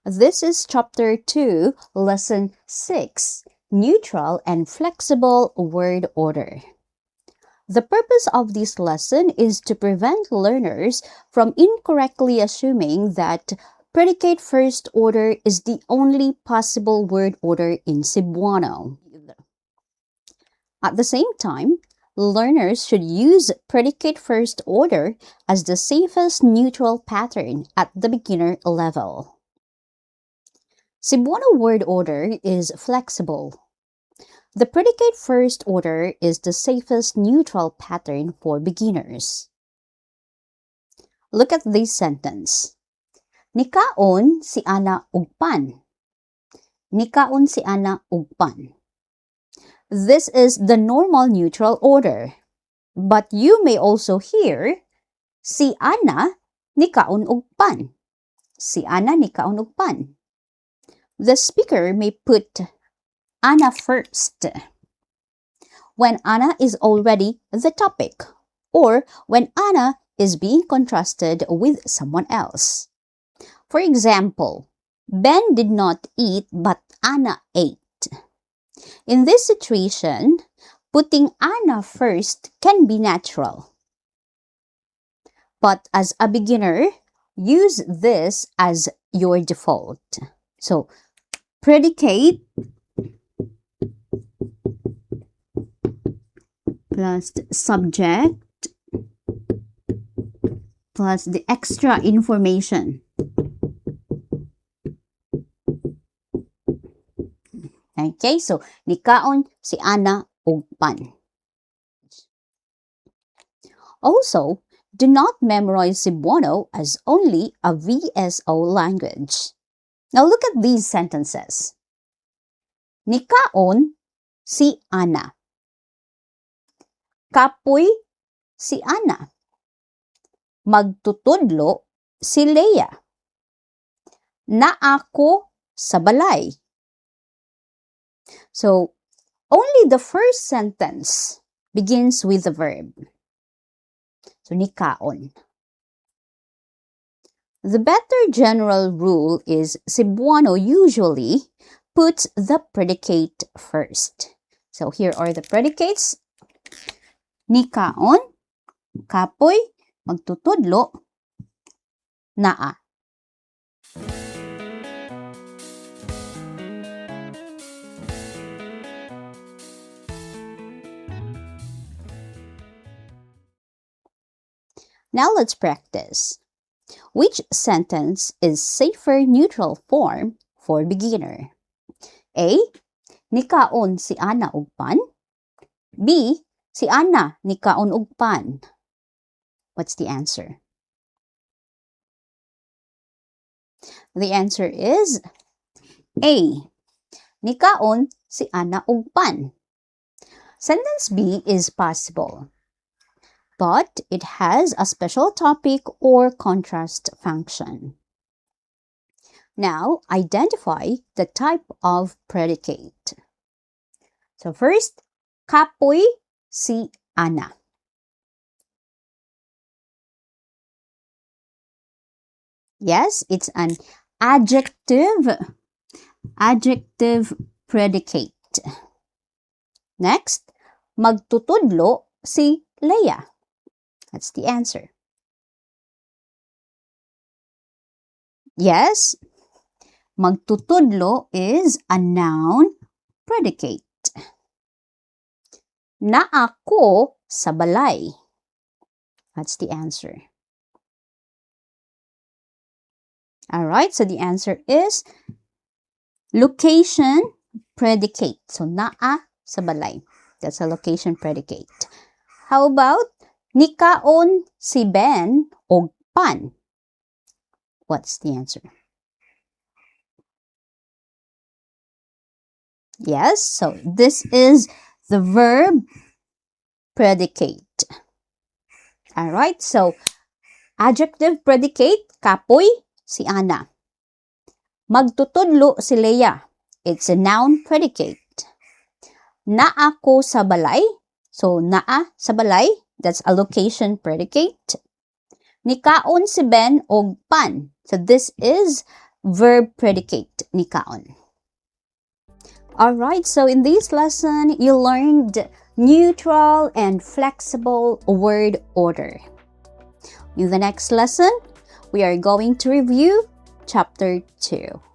This is Chapter 2, Lesson 6, Neutral and Flexible Word Order. The purpose of this lesson is to prevent learners from incorrectly assuming that predicate-first order is the only possible word order in Cebuano. At the same time, learners should use predicate-first order as the safest neutral pattern at the beginner level. Cebuano word order is flexible. The predicate-first order is the safest neutral pattern for beginners. Look at this sentence. Nikaon si Ana og pan. Nikaon si Ana og pan. This is the normal neutral order. But you may also hear si Ana nikaon og pan. Si Ana nikaon og pan. The speaker may put Ana first when Ana is already the topic, or when Ana is being contrasted with someone else. For example, Ben did not eat but Ana ate. In this situation, putting Ana first can be natural. But as a beginner, use this as your default. So, predicate plus subject plus the extra information. Okay, so nikaon si Ana og pan. Also, do not memorize Cebuano as only a VSO language. Now look at these sentences. Nikaon si Ana. Kapoy si Ana. Magtutudlo si Leia. Naako sa balay. So, only the first sentence begins with the verb. So, nikaon. The better general rule is Cebuano usually puts the predicate first. So, here are the predicates. Nikaon, kapoy, magtutudlo, naa. Now let's practice. Which sentence is safer neutral form for beginner? A. Nikaon si Ana og pan. B. Si Ana nikaon og pan. What's the answer? The answer is A. Nikaon si Ana og pan. Sentence B is possible, but it has a special topic or contrast function. Now, identify the type of predicate. So first, kapoy si Ana. Yes, it's an adjective predicate. Next, magtutudlo si Leia. That's the answer. Yes, magtutudlo is a noun predicate. Naako sa balay. That's the answer. Alright, so the answer is location predicate. So, naa sa balay. That's a location predicate. How about nikaon si Ben og pan? What's the answer? Yes, so this is the verb predicate. Alright, so adjective predicate, kapoy si Ana. Magtutudlo si Leia. It's a noun predicate. Naako sa balay. So, naa sa balay. That's a location predicate. Nikaon si Ben og pan. So, this is verb predicate ni kaon. Alright, so in this lesson, you learned neutral and flexible word order. In the next lesson, we are going to review Chapter 2.